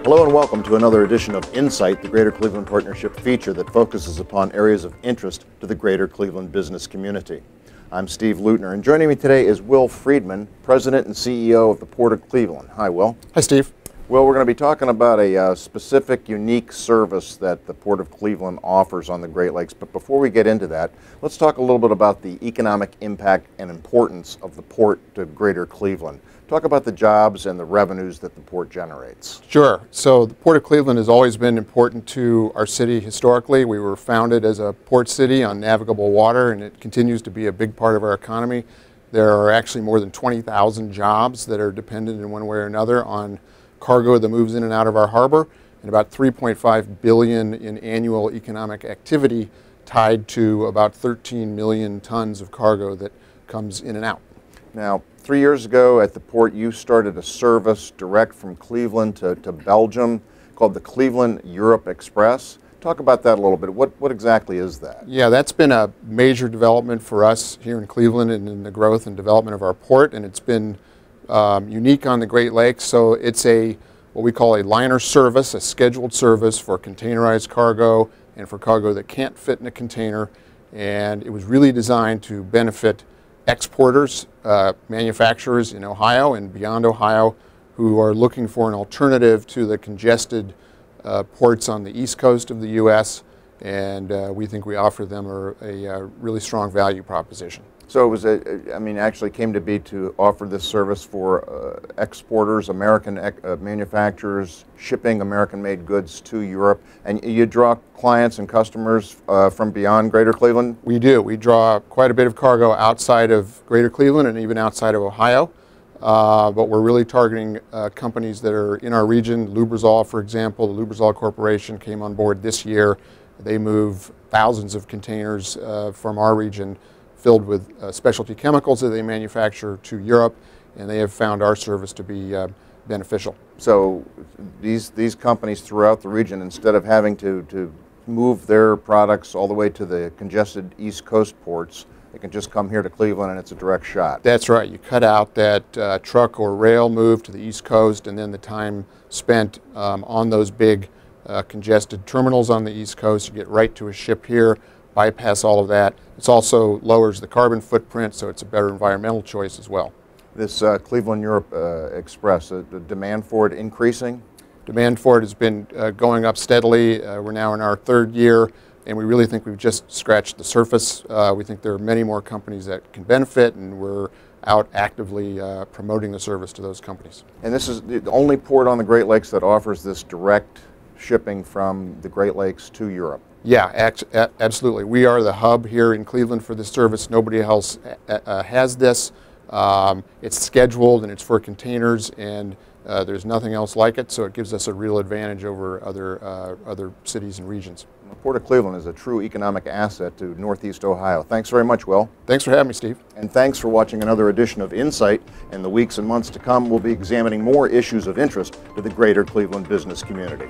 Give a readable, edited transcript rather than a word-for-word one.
Hello and welcome to another edition of Insight, the Greater Cleveland Partnership feature that focuses upon areas of interest to the Greater Cleveland business community. I'm Steve Leutner, and joining me today is Will Friedman, President and CEO of the Port of Cleveland. Hi, Will. Hi, Steve. Well, we're going to be talking about a specific, unique service that the Port of Cleveland offers on the Great Lakes. But before we get into that, let's talk a little bit about the economic impact and importance of the port to Greater Cleveland. Talk about the jobs and the revenues that the port generates. Sure. So the Port of Cleveland has always been important to our city historically. We were founded as a port city on navigable water, and it continues to be a big part of our economy. There are actually more than 20,000 jobs that are dependent in one way or another on cargo that moves in and out of our harbor, and about $3.5 billion in annual economic activity tied to about 13 million tons of cargo that comes in and out. Now, 3 years ago at the port, you started a service direct from Cleveland to Belgium called the Cleveland Europe Express. Talk about that a little bit. What exactly is that? Yeah, that's been a major development for us here in Cleveland and in the growth and development of our port, and it's been unique on the Great Lakes. So it's what we call a liner service, a scheduled service for containerized cargo and for cargo that can't fit in a container, and it was really designed to benefit exporters, manufacturers in Ohio and beyond Ohio who are looking for an alternative to the congested ports on the east coast of the U.S., and we think we offer them a really strong value proposition. So it was actually came to be to offer this service for exporters, American manufacturers, shipping American-made goods to Europe. And you draw clients and customers from beyond Greater Cleveland? We do. We draw quite a bit of cargo outside of Greater Cleveland and even outside of Ohio. But we're really targeting companies that are in our region. Lubrizol, for example, the Lubrizol Corporation came on board this year. They move thousands of containers from our region filled with specialty chemicals that they manufacture to Europe, and they have found our service to be beneficial. So these companies throughout the region, instead of having to move their products all the way to the congested East Coast ports, they can just come here to Cleveland and it's a direct shot. That's right. You cut out that truck or rail move to the East Coast, and then the time spent on those big congested terminals on the East Coast. You get right to a ship here, bypass all of that. It also lowers the carbon footprint, so it's a better environmental choice as well. This Cleveland Europe Express, the demand for it increasing? Demand for it has been going up steadily. We're now in our third year, and we really think we've just scratched the surface. We think there are many more companies that can benefit, and we're out actively promoting the service to those companies. And this is the only port on the Great Lakes that offers this direct shipping from the Great Lakes to Europe? Yeah, absolutely. We are the hub here in Cleveland for this service. Nobody else has this. It's scheduled and it's for containers, and there's nothing else like it, so it gives us a real advantage over other cities and regions. The Port of Cleveland is a true economic asset to Northeast Ohio. Thanks very much, Will. Thanks for having me, Steve. And thanks for watching another edition of Insight. In the weeks and months to come, we'll be examining more issues of interest to the Greater Cleveland business community.